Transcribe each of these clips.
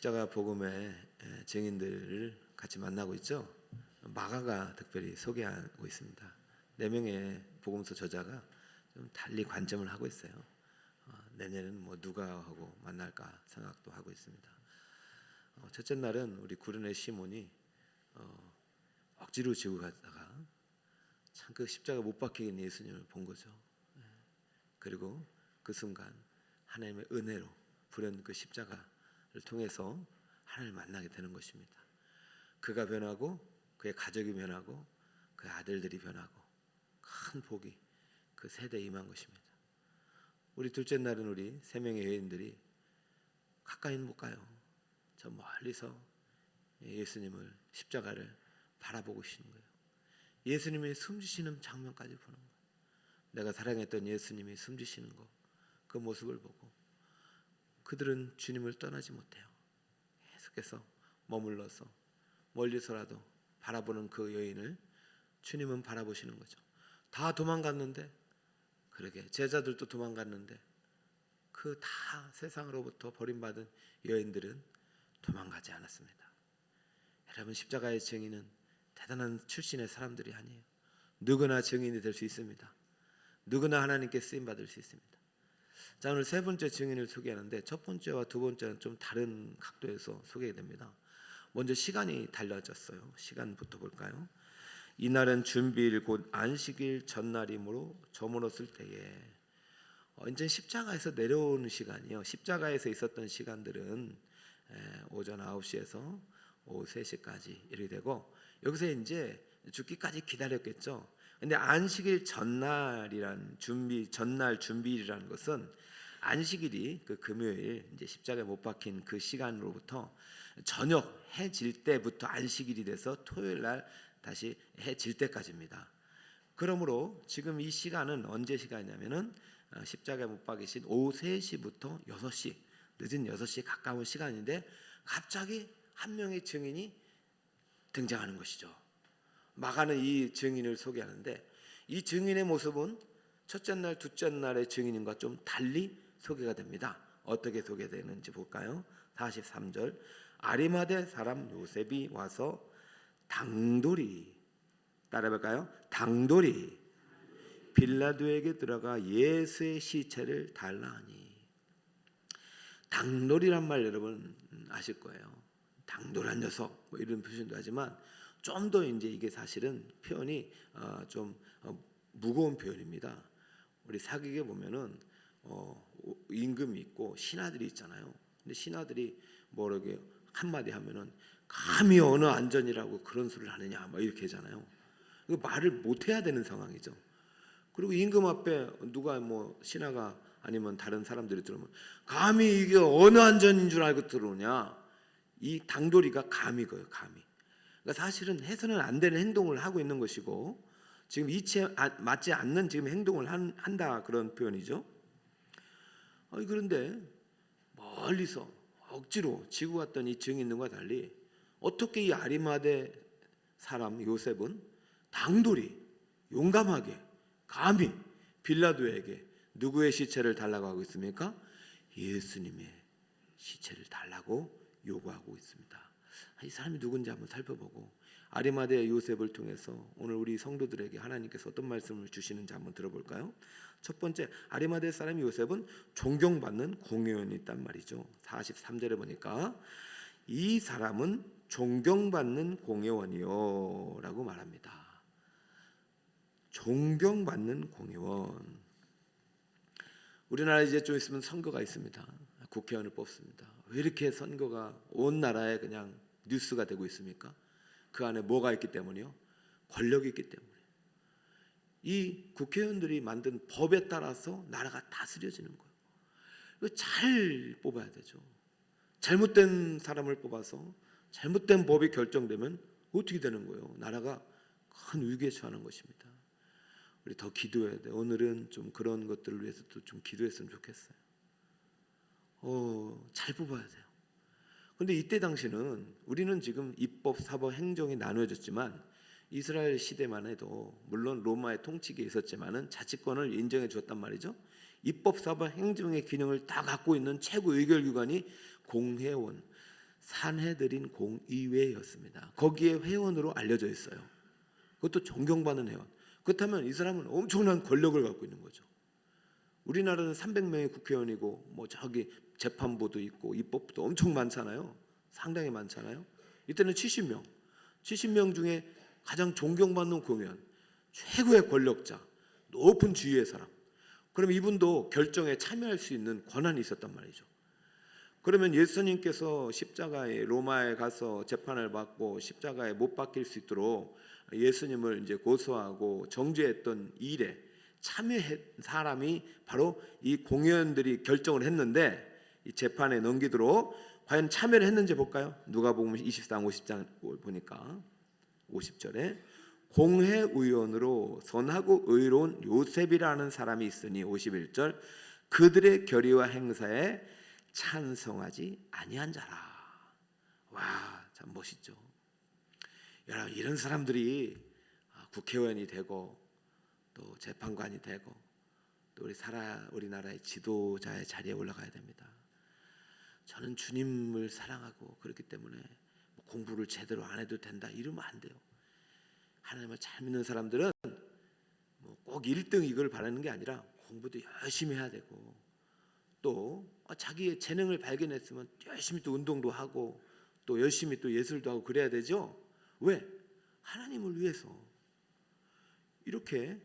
십자가 복음의 증인들을 같이 만나고 있죠. 마가가 특별히 소개하고 있습니다. 4명의 복음서 저자가 좀 달리 관점을 하고 있어요. 내년에는 뭐 누가 하고 만날까 생각도 하고 있습니다. 첫째 날은 우리 구련의 시몬이 억지로 지고 가다가 참 그 십자가 못 박히는 예수님을 본 거죠. 그리고 그 순간 하나님의 은혜로 부른 그 십자가를 통해서 하나님을 만나게 되는 것입니다. 그가 변하고 그의 가족이 변하고 그의 아들들이 변하고 큰 복이 그 세대에 임한 것입니다. 우리 둘째 날은 우리 3명의 여인들이 가까이는 못 가요. 저 멀리서 예수님을 십자가를 바라보고 계시는 거예요. 예수님이 숨지시는 장면까지 보는 거예요. 내가 사랑했던 예수님이 숨지시는 거, 그 모습을 보고 그들은 주님을 떠나지 못해요. 계속해서 머물러서 멀리서라도 바라보는 그 여인을 주님은 바라보시는 거죠. 다 도망갔는데, 그러게 제자들도 도망갔는데 그 다 세상으로부터 버림받은 여인들은 도망가지 않았습니다. 여러분, 십자가의 증인은 대단한 출신의 사람들이 아니에요. 누구나 증인이 될 수 있습니다. 누구나 하나님께 쓰임받을 수 있습니다. 자, 오늘 3번째 증인을 소개하는데 첫 번째와 두 번째는 좀 다른 각도에서 소개됩니다. 먼저 시간이 달라졌어요. 시간부터 볼까요? 이날은 준비일 곧 안식일 전날이므로 저물었을 때에, 이제 십자가에서 내려오는 시간이요. 십자가에서 있었던 시간들은 오전 9시에서 오후 3시까지 이렇게 되고, 여기서 이제 죽기까지 기다렸겠죠. 근데 안식일 전날이란 전날 준비일이라는 것은 안식일이 그 금요일 이제 십자가에 못 박힌 그 시간으로부터 저녁 해 질 때부터 안식일이 돼서 토요일 날 다시 해 질 때까지입니다. 그러므로 지금 이 시간은 언제 시간이냐면은 십자가에 못 박이신 오후 3시부터 6시, 늦은 6시에 가까운 시간인데 갑자기 한 명의 증인이 등장하는 것이죠. 마가는 이 증인을 소개하는데 이 증인의 모습은 첫째 날, 둘째 날의 증인과 좀 달리 소개가 됩니다. 어떻게 소개되는지 볼까요? 43절, 아리마대 사람 요셉이 와서 당돌이, 따라해볼까요? 당돌이 빌라도에게 들어가 예수의 시체를 달라 하니. 당돌이란 말 여러분 아실 거예요. 당돌한 녀석 뭐 이런 표현도 하지만 좀 더 이제 이게 사실은 표현이 좀 무거운 표현입니다. 우리 사극에 보면은 임금이 있고 신하들이 있잖아요. 근데 신하들이 뭐 이렇게 한마디 하면은 감히 어느 안전이라고 그런 소리를 하느냐 막 이렇게 하잖아요. 그 말을 못 해야 되는 상황이죠. 그리고 임금 앞에 누가 뭐 신하가 아니면 다른 사람들이 들으면 감히 이게 어느 안전인 줄 알고 들어오냐. 이 당돌이가 감이고요, 감이. 그러니까 사실은 해서는 안 되는 행동을 하고 있는 것이고 지금 이치에 맞지 않는 지금 행동을 한다 그런 표현이죠. 그런데 멀리서 억지로 지고 왔던 이 증인들과 달리 어떻게 이 아리마대 사람 요셉은 당돌이 용감하게 감히 빌라도에게 누구의 시체를 달라고 하고 있습니까? 예수님의 시체를 달라고 요구하고 있습니다. 이 사람이 누군지 한번 살펴보고 아리마대 요셉을 통해서 오늘 우리 성도들에게 하나님께서 어떤 말씀을 주시는지 한번 들어볼까요? 첫 번째, 아리마대 사람 요셉은 존경받는 공회원이 있단 말이죠. 43절에 보니까 이 사람은 존경받는 공회원이요 라고 말합니다. 존경받는 공회원. 우리나라에 이제 좀 있으면 선거가 있습니다. 국회의원을 뽑습니다. 왜 이렇게 선거가 온 나라에 그냥 뉴스가 되고 있습니까? 그 안에 뭐가 있기 때문이요? 권력이 있기 때문에. 이 국회의원들이 만든 법에 따라서 나라가 다스려지는 거예요. 이거 잘 뽑아야 되죠. 잘못된 사람을 뽑아서 잘못된 법이 결정되면 어떻게 되는 거예요? 나라가 큰 위기에 처하는 것입니다. 우리 더 기도해야 돼요. 오늘은 좀 그런 것들을 위해서도 좀 기도했으면 좋겠어요. 잘 뽑아야 돼요. 그런데 이때 당시는 우리는 지금 입법, 사법, 행정이 나누어졌지만 이스라엘 시대만 해도 물론 로마의 통치기에 있었지만은 자치권을 인정해 주었단 말이죠. 입법, 사법, 행정의 기능을 다 갖고 있는 최고 의결기관이 공회원, 산헤드린 공의회였습니다. 거기에 회원으로 알려져 있어요. 그것도 존경받는 회원. 그렇다면 이 사람은 엄청난 권력을 갖고 있는 거죠. 우리나라는 300명의 국회의원이고 뭐 저기 재판부도 있고 입법부도 엄청 많잖아요. 상당히 많잖아요. 이때는 70명 중에 가장 존경받는 공의원, 최고의 권력자, 높은 지위의 사람. 그럼 이분도 결정에 참여할 수 있는 권한이 있었단 말이죠. 그러면 예수님께서 십자가에 로마에 가서 재판을 받고 십자가에 못 박힐 수 있도록 예수님을 이제 고소하고 정죄했던 일에 참여한 사람이 바로 이 공의원들이 결정을 했는데 이 재판에 넘기도록 과연 참여를 했는지 볼까요? 누가복음 24장 50장 보니까 50절에 공회의원으로 선하고 의로운 요셉이라는 사람이 있으니 51절 그들의 결의와 행사에 찬성하지 아니한 자라. 와, 참 멋있죠. 여러분, 이런 사람들이 국회의원이 되고 또 재판관이 되고 또 우리나라의 지도자의 자리에 올라가야 됩니다. 저는 주님을 사랑하고 그렇기 때문에 공부를 제대로 안 해도 된다 이러면 안 돼요. 하나님을 잘 믿는 사람들은 꼭 1등 이걸 바라는 게 아니라 공부도 열심히 해야 되고 또 자기의 재능을 발견했으면 열심히 또 운동도 하고 또 열심히 또 예술도 하고 그래야 되죠. 왜? 하나님을 위해서. 이렇게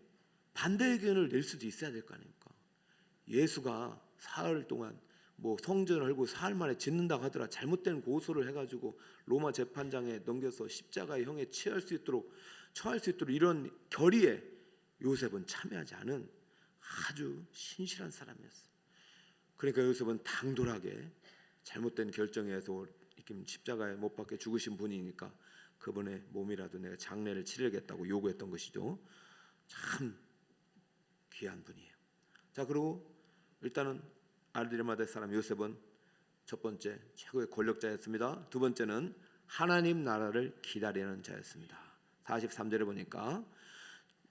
반대 의견을 낼 수도 있어야 될 거 아닙니까? 예수가 사흘 동안 성전을 헐고 사흘 만에 짓는다고 하더라. 잘못된 고소를 해가지고 로마 재판장에 넘겨서 십자가의 형에 처할 수 있도록 이런 결의에 요셉은 참여하지 않은 아주 신실한 사람이었어요. 그러니까 요셉은 당돌하게 잘못된 결정에서 십자가에 못 박혀 죽으신 분이니까 그분의 몸이라도 내가 장례를 치르겠다고 요구했던 것이죠. 참 귀한 분이에요. 자, 그리고 일단은 아리마대 사람 요셉은 첫 번째 최고의 권력자였습니다. 두 번째는 하나님 나라를 기다리는 자였습니다. 43절에 보니까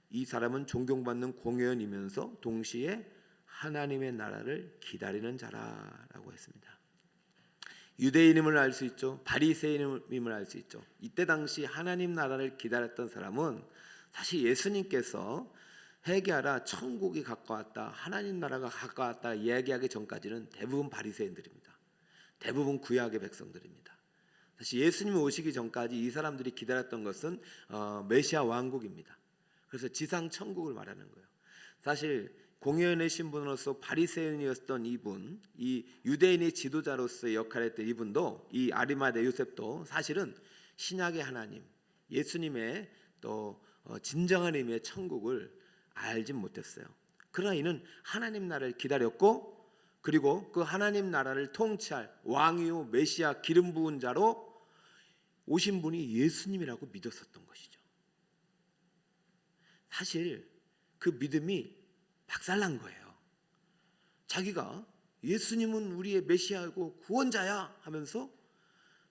이 사람은 존경받는 공의원이면서 동시에 하나님의 나라를 기다리는 자라라고 했습니다. 유대인임을 알 수 있죠. 바리새인임을 알 수 있죠. 이때 당시 하나님 나라를 기다렸던 사람은 사실 예수님께서 회개하라 천국이 가까웠다, 하나님 나라가 가까웠다 이야기하기 전까지는 대부분 바리새인들입니다. 대부분 구약의 백성들입니다. 사실 예수님이 오시기 전까지 이 사람들이 기다렸던 것은 메시아 왕국입니다. 그래서 지상 천국을 말하는 거예요. 사실 공의원의 신분으로서 바리새인이었던 이분, 이 유대인의 지도자로서의 역할을 했던 이분도, 이 아리마대 요셉도 사실은 신약의 하나님, 예수님의 또 진정한 의미의 천국을 알진 못했어요. 그러나 이는 하나님 나라를 기다렸고, 그리고 그 하나님 나라를 통치할 왕이요 메시아 기름 부은 자로 오신 분이 예수님이라고 믿었었던 것이죠. 사실 그 믿음이 박살난 거예요. 자기가 예수님은 우리의 메시아이고 구원자야 하면서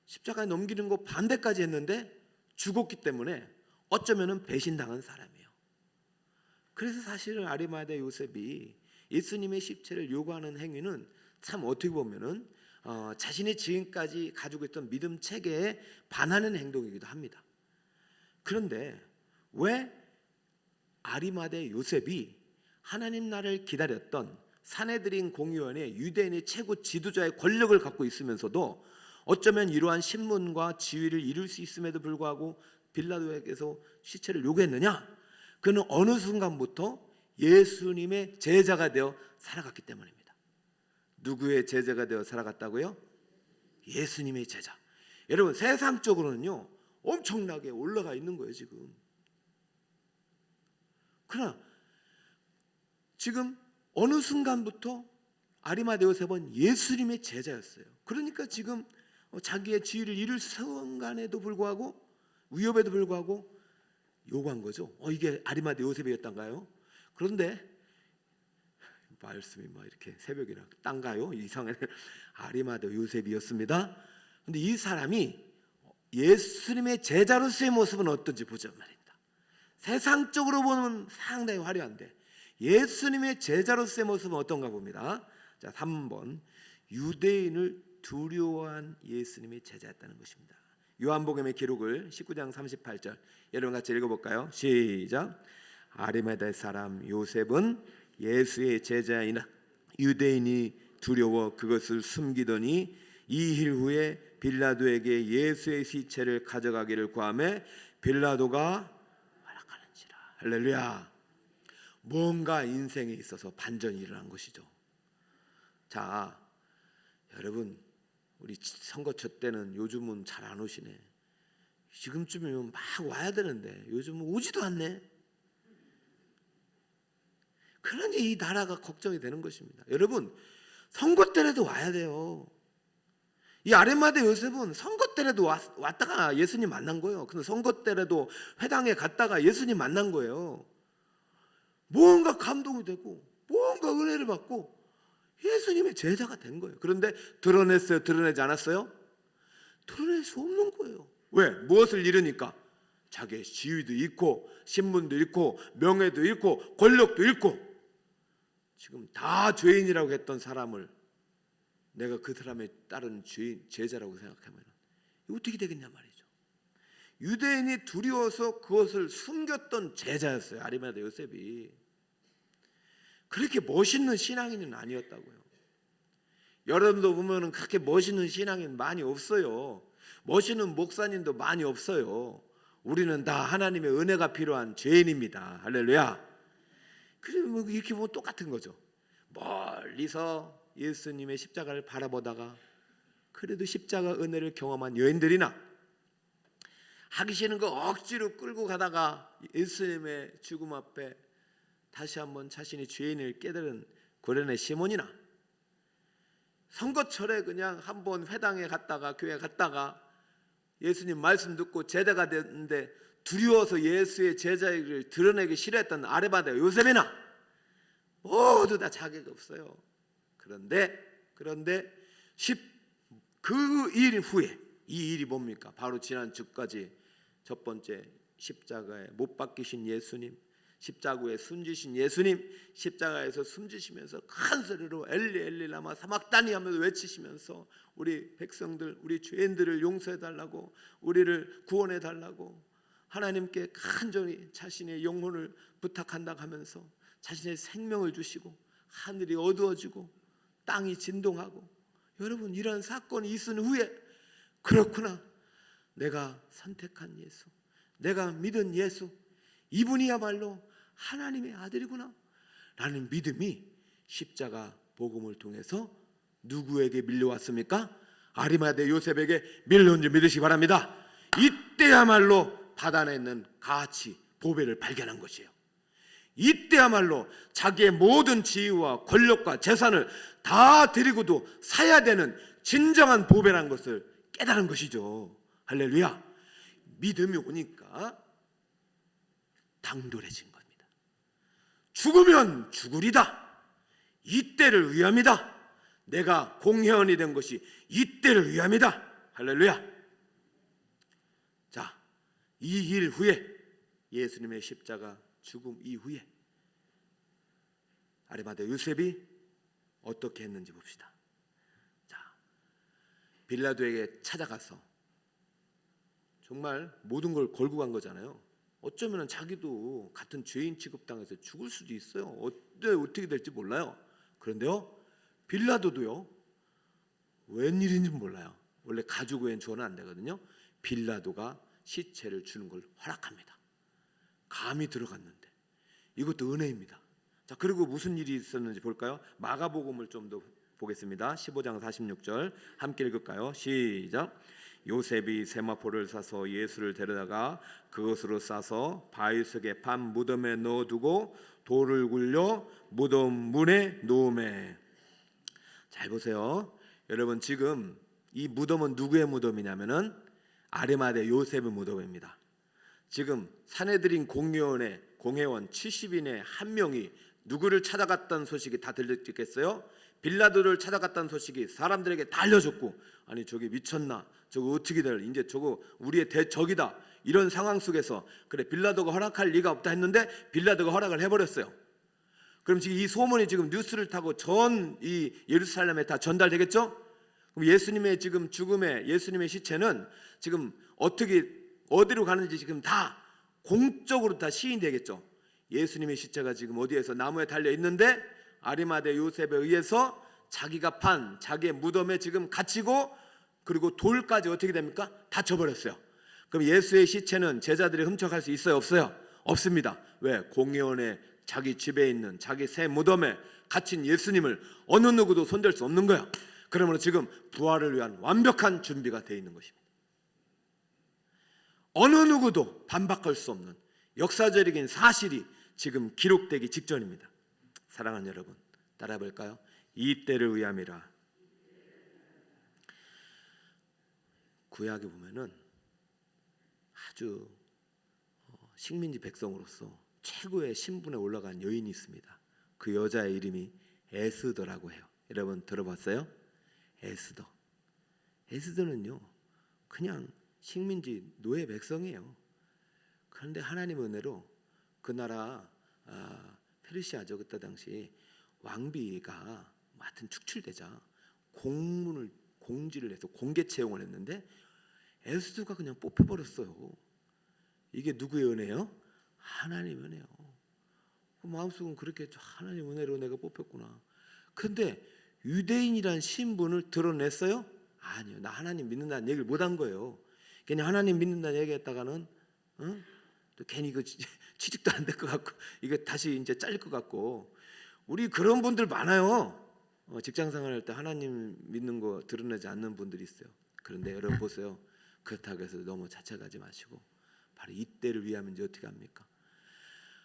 십자가에 넘기는 거 반대까지 했는데 죽었기 때문에 어쩌면은 배신당한 사람이에요. 그래서 사실은 아리마대 요셉이 예수님의 십체를 요구하는 행위는 참 어떻게 보면은 자신이 지금까지 가지고 있던 믿음 체계에 반하는 행동이기도 합니다. 그런데 왜 아리마대 요셉이 하나님 나라를 기다렸던 산헤드린 공의원의 유대인의 최고 지도자의 권력을 갖고 있으면서도 어쩌면 이러한 신분과 지위를 이룰 수 있음에도 불구하고 빌라도에게서 시체를 요구했느냐? 그는 어느 순간부터 예수님의 제자가 되어 살아갔기 때문입니다. 누구의 제자가 되어 살아갔다고요? 예수님의 제자. 여러분, 세상적으로는요 엄청나게 올라가 있는 거예요 지금. 그러나 지금 어느 순간부터 아리마대 요셉은 예수님의 제자였어요. 그러니까 지금 자기의 지위를 잃을 순간에도 불구하고, 위협에도 불구하고 요구한 거죠. 이게 아리마대 요셉이었던가요? 그런데 말씀이 이렇게 새벽이라 딴가요? 이상해. 아리마대 요셉이었습니다. 근데 이 사람이 예수님의 제자로서의 모습은 어떤지 보자 말입니다. 세상적으로 보면 상당히 화려한데 예수님의 제자로서의 모습은 어떤가 봅니다. 자, 3번. 유대인을 두려워한 예수님의 제자였다는 것입니다. 요한복음의 기록을 19장 38절 여러분 같이 읽어볼까요? 시작. 아리마대 사람 요셉은 예수의 제자이나 유대인이 두려워 그것을 숨기더니 2일 후에 빌라도에게 예수의 시체를 가져가기를 구하매 빌라도가 허락하는지라. 할렐루야. 뭔가 인생에 있어서 반전이 일어난 것이죠. 자, 여러분 우리 선거초 때는 요즘은 잘 안 오시네. 지금쯤이면 막 와야 되는데 요즘은 오지도 않네. 그러니 이 나라가 걱정이 되는 것입니다. 여러분 선거 때라도 와야 돼요. 이 아리마대 요셉은 선거 때라도 왔다가 예수님 만난 거예요. 근데 선거 때라도 회당에 갔다가 예수님 만난 거예요. 뭔가 감동이 되고 뭔가 은혜를 받고 예수님의 제자가 된 거예요. 그런데 드러냈어요? 드러내지 않았어요? 드러낼 수 없는 거예요. 왜? 무엇을 잃으니까? 자기의 지위도 잃고 신분도 잃고 명예도 잃고 권력도 잃고 지금 다 죄인이라고 했던 사람을 내가 그 사람의 따른 제자라고 생각하면 어떻게 되겠냐 말이죠. 유대인이 두려워서 그것을 숨겼던 제자였어요. 아리마대 요셉이. 그렇게 멋있는 신앙인은 아니었다고요. 여러분도 보면은 그렇게 멋있는 신앙인 많이 없어요. 멋있는 목사님도 많이 없어요. 우리는 다 하나님의 은혜가 필요한 죄인입니다. 할렐루야. 그러면 이렇게 보면 똑같은 거죠. 멀리서 예수님의 십자가를 바라보다가 그래도 십자가 은혜를 경험한 여인들이나 하기 싫은 거 억지로 끌고 가다가 예수님의 죽음 앞에 다시 한번 자신이 죄인을 깨달은 고레네 시몬이나 선거철에 그냥 한번 회당에 갔다가 교회 갔다가 예수님 말씀 듣고 제자가 됐는데 두려워서 예수의 제자를 드러내기 싫어했던 아리마대 요셉이나 모두 다 자격이 없어요. 그런데 그 일 후에 이 일이 뭡니까? 바로 지난 주까지 첫 번째 십자가에 못 박히신 예수님, 십자가에 숨지신 예수님, 십자가에서 숨지시면서 큰 소리로 엘리 엘리 라마 사막다니 하면서 외치시면서 우리 백성들, 우리 죄인들을 용서해 달라고, 우리를 구원해 달라고 하나님께 간절히 자신의 영혼을 부탁한다고 하면서 자신의 생명을 주시고 하늘이 어두워지고 땅이 진동하고 여러분 이런 사건이 있은 후에 그렇구나, 내가 선택한 예수, 내가 믿은 예수, 이분이야말로 하나님의 아들이구나 라는 믿음이 십자가 복음을 통해서 누구에게 밀려왔습니까? 아리마대 요셉에게 밀려온 줄 믿으시기 바랍니다. 이때야말로 바다에 있는 가치, 보배를 발견한 것이에요. 이때야말로 자기의 모든 지위와 권력과 재산을 다 드리고도 사야 되는 진정한 보배란 것을 깨달은 것이죠. 할렐루야. 믿음이 오니까 당돌해진 겁니다. 죽으면 죽으리다. 이때를 위함이다. 내가 공회원이 된 것이 이때를 위함이다. 할렐루야. 자, 이 일 후에 예수님의 십자가 죽음 이후에 아리마대 요셉이 어떻게 했는지 봅시다. 자, 빌라도에게 찾아가서 정말 모든 걸 걸고 간 거잖아요. 어쩌면 자기도 같은 죄인 취급당해서 죽을 수도 있어요. 어떻게 될지 몰라요. 그런데요, 빌라도도요, 웬일인지 몰라요. 원래 가족 외엔 줘는 안 되거든요. 빌라도가 시체를 주는 걸 허락합니다. 감히 들어갔는데 이것도 은혜입니다. 자, 그리고 무슨 일이 있었는지 볼까요? 마가복음을 좀 더 보겠습니다. 15장 46절 함께 읽을까요? 시작. 요셉이 세마포를 사서 예수를 데려다가 그것으로 싸서 바위 속에 반 무덤에 넣어두고 돌을 굴려 무덤 문에 놓으매. 잘 보세요. 여러분, 지금 이 무덤은 누구의 무덤이냐면은 아리마대 요셉의 무덤입니다. 지금 산헤드린 공회원의 공회원 70인의 한 명이 누구를 찾아갔다는 소식이 다 들렸겠어요? 빌라도를 찾아갔다는 소식이 사람들에게 다 알려졌고, 아니 저게 미쳤나, 저거 어떻게 될, 이제 저거 우리의 대적이다, 이런 상황 속에서 그래 빌라도가 허락할 리가 없다 했는데 빌라도가 허락을 해버렸어요. 그럼 지금 이 소문이 지금 뉴스를 타고 전 이 예루살렘에 다 전달되겠죠? 그럼 예수님의 지금 죽음에 예수님의 시체는 지금 어디로 가는지 지금 다 공적으로 다 시인되겠죠. 예수님의 시체가 지금 어디에서 나무에 달려 있는데 아리마대 요셉에 의해서 자기가 판 자기의 무덤에 지금 갇히고 그리고 돌까지 어떻게 됩니까? 다쳐버렸어요. 그럼 예수의 시체는 제자들이 훔쳐갈 수 있어요? 없어요? 없습니다. 왜? 공회원의 자기 집에 있는 자기 새 무덤에 갇힌 예수님을 어느 누구도 손댈 수 없는 거예요. 그러므로 지금 부활을 위한 완벽한 준비가 되어 있는 것입니다. 어느 누구도 반박할 수 없는 역사적인 사실이 지금 기록되기 직전입니다. 사랑하는 여러분, 따라 볼까요? 이 때를 위함이라. 구약에 보면은 아주 식민지 백성으로서 최고의 신분에 올라간 여인이 있습니다. 그 여자의 이름이 에스더라고 해요. 여러분 들어봤어요? 에스더. 에스더는요 그냥 식민지 노예 백성이에요. 그런데 하나님 은혜로 그 나라 페르시아죠. 그때 당시 왕비가 하여튼 축출되자 공지를 해서 공개 채용을 했는데 에스더가 그냥 뽑혀버렸어요. 이게 누구의 은혜요? 하나님 은혜요. 마음속은 그렇게 하나님 은혜로 내가 뽑혔구나. 근데 유대인이란 신분을 드러냈어요? 아니요. 나 하나님 믿는다는 얘기를 못한 거예요. 괜히 하나님 믿는다는 얘기했다가는 또 괜히 그 취직도 안 될 것 같고 이게 다시 이제 잘릴 것 같고 우리 그런 분들 많아요. 직장생활할 때 하나님 믿는 거 드러내지 않는 분들이 있어요. 그런데 여러분 보세요. 그렇다고 해서 너무 자책하지 마시고 바로 이때를 위함인지 어떻게 합니까?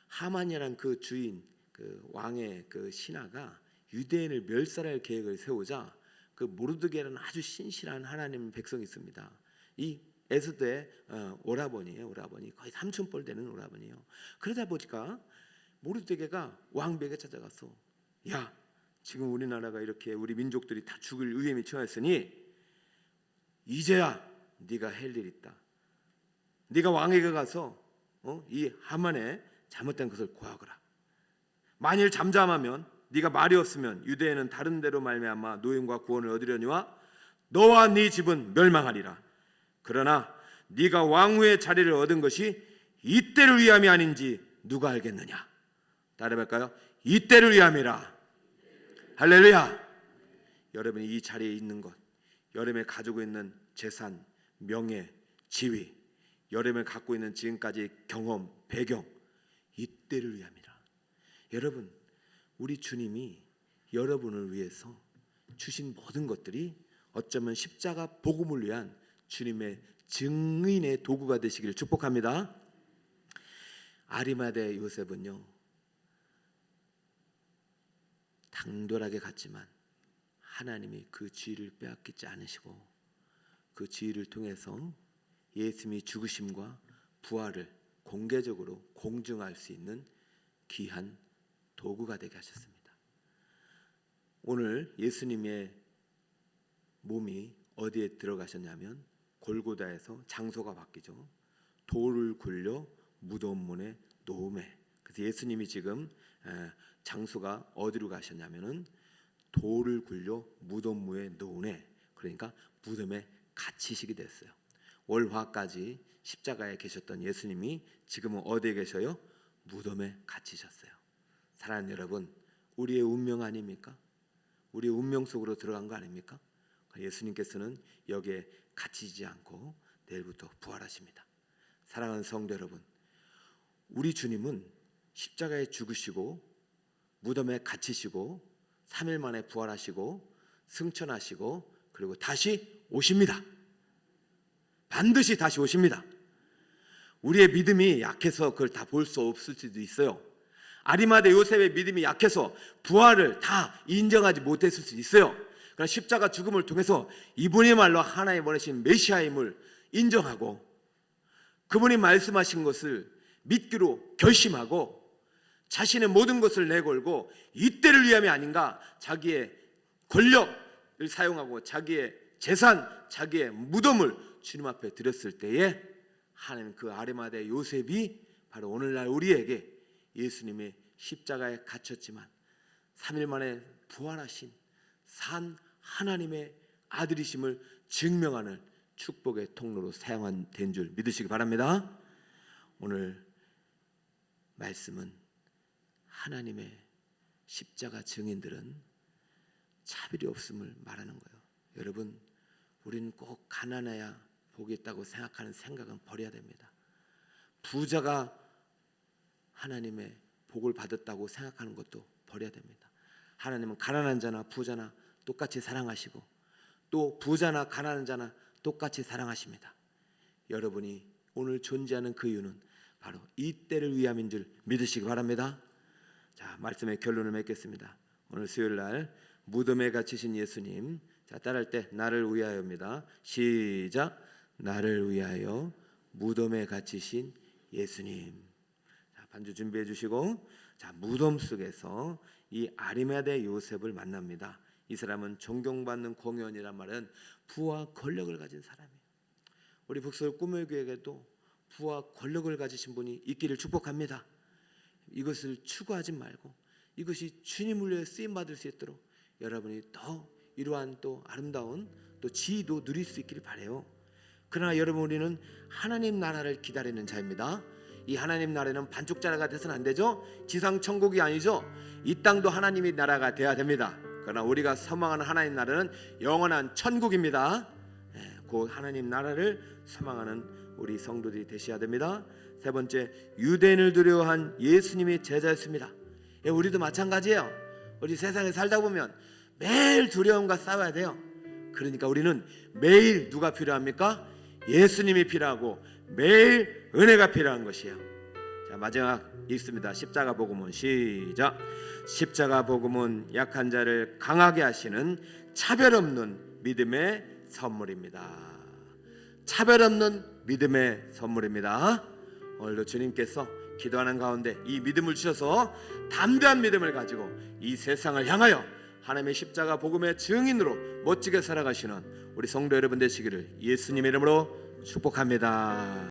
하만이라는 그 주인, 그 왕의 그 신하가 유대인을 멸살할 계획을 세우자 그 모르드게라는 아주 신실한 하나님 백성이 있습니다. 이 에스더의 오라버니예요. 오라버니 거의 삼촌뻘 되는 오라버니예요. 그러다 보니까 모르드게가 왕비에게 찾아가서 야 지금 우리나라가 이렇게 우리 민족들이 다 죽을 위험이 처했으니 이제야 네가 할 일 있다. 네가 왕에게 가서 이 하만의 잘못된 것을 고하거라. 만일 잠잠하면 네가 말이 없으면 유대인은 다른 데로 말미암아 노임과 구원을 얻으려니와 너와 네 집은 멸망하리라. 그러나 네가 왕후의 자리를 얻은 것이 이때를 위함이 아닌지 누가 알겠느냐. 따라해볼까요? 이때를 위함이라. 할렐루야. 여러분이 이 자리에 있는 것, 여러분이 가지고 있는 재산, 명예, 지위, 여러분이 갖고 있는 지금까지 경험, 배경, 이때를 위함이라. 여러분, 우리 주님이 여러분을 위해서 주신 모든 것들이 어쩌면 십자가 복음을 위한 주님의 증인의 도구가 되시기를 축복합니다. 아리마대 요셉은요 당돌하게 갔지만 하나님이 그 지위를 빼앗기지 않으시고 그 지위를 통해서 예수님이 죽으심과 부활을 공개적으로 공증할 수 있는 귀한 도구가 되게 하셨습니다. 오늘 예수님의 몸이 어디에 들어가셨냐면 골고다에서 장소가 바뀌죠. 돌을 굴려 무덤문에 놓음에. 그래서 예수님이 지금 장소가 어디로 가셨냐면은 돌을 굴려 무덤무에 놓으네. 그러니까 무덤에 갇히시게 됐어요. 월화까지 십자가에 계셨던 예수님이 지금은 어디에 계셔요? 무덤에 갇히셨어요. 사랑하는 여러분, 우리의 운명 아닙니까? 우리의 운명 속으로 들어간 거 아닙니까? 예수님께서는 여기에 갇히지 않고 내일부터 부활하십니다. 사랑하는 성도 여러분, 우리 주님은 십자가에 죽으시고 무덤에 갇히시고 3일 만에 부활하시고 승천하시고 그리고 다시 오십니다. 반드시 다시 오십니다. 우리의 믿음이 약해서 그걸 다 볼 수 없을 수도 있어요. 아리마대 요셉의 믿음이 약해서 부활을 다 인정하지 못했을 수도 있어요. 그러나 십자가 죽음을 통해서 이분이말로 하나님 보내신 메시아임을 인정하고 그분이 말씀하신 것을 믿기로 결심하고 자신의 모든 것을 내걸고 이때를 위함이 아닌가 자기의 권력을 사용하고 자기의 재산, 자기의 무덤을 주님 앞에 드렸을 때에 하나님 그 아리마대 요셉이 바로 오늘날 우리에게 예수님의 십자가에 갇혔지만 3일 만에 부활하신 산 하나님의 아들이심을 증명하는 축복의 통로로 사용된 줄 믿으시기 바랍니다. 오늘 말씀은 하나님의 십자가 증인들은 차별이 없음을 말하는 거예요. 여러분, 우리는 꼭 가난해야 복이 있다고 생각하는 생각은 버려야 됩니다. 부자가 하나님의 복을 받았다고 생각하는 것도 버려야 됩니다. 하나님은 가난한 자나 부자나 똑같이 사랑하시고 또 부자나 가난한 자나 똑같이 사랑하십니다. 여러분이 오늘 존재하는 그 이유는 바로 이 때를 위함인 줄 믿으시기 바랍니다. 자, 말씀의 결론을 맺겠습니다. 오늘 수요일 날 무덤에 갇히신 예수님, 자, 따라할 때 나를 위하여입니다. 시작. 나를 위하여 무덤에 갇히신 예수님. 자, 반주 준비해 주시고, 자, 무덤 속에서 이 아리마대 요셉을 만납니다. 이 사람은 존경받는 공의원이란 말은 부와 권력을 가진 사람이에요. 우리 북서울 꿈의 교회에도 부와 권력을 가지신 분이 있기를 축복합니다. 이것을 추구하지 말고 이것이 주님을 위해 쓰임 받을 수 있도록 여러분이 더 이러한 또 아름다운 또 지위도 누릴 수 있기를 바라요. 그러나 여러분, 우리는 하나님 나라를 기다리는 자입니다. 이 하나님 나라는 반쪽짜리가 돼서는 안 되죠. 지상 천국이 아니죠. 이 땅도 하나님의 나라가 돼야 됩니다. 그러나 우리가 소망하는 하나님 나라는 영원한 천국입니다. 그 하나님 나라를 소망하는 우리 성도들이 되셔야 됩니다. 세 번째, 유대인을 두려워한 예수님의 제자였습니다. 우리도 마찬가지예요. 우리 세상에 살다 보면 매일 두려움과 싸워야 돼요. 그러니까 우리는 매일 누가 필요합니까? 예수님이 필요하고 매일 은혜가 필요한 것이에요. 자, 마지막 읽습니다. 십자가 복음은 시작. 십자가 복음은 약한 자를 강하게 하시는 차별 없는 믿음의 선물입니다. 차별 없는 믿음의 선물입니다. 오늘도 주님께서 기도하는 가운데 이 믿음을 주셔서 담대한 믿음을 가지고 이 세상을 향하여 하나님의 십자가 복음의 증인으로 멋지게 살아가시는 우리 성도 여러분 되시기를 예수님의 이름으로 축복합니다.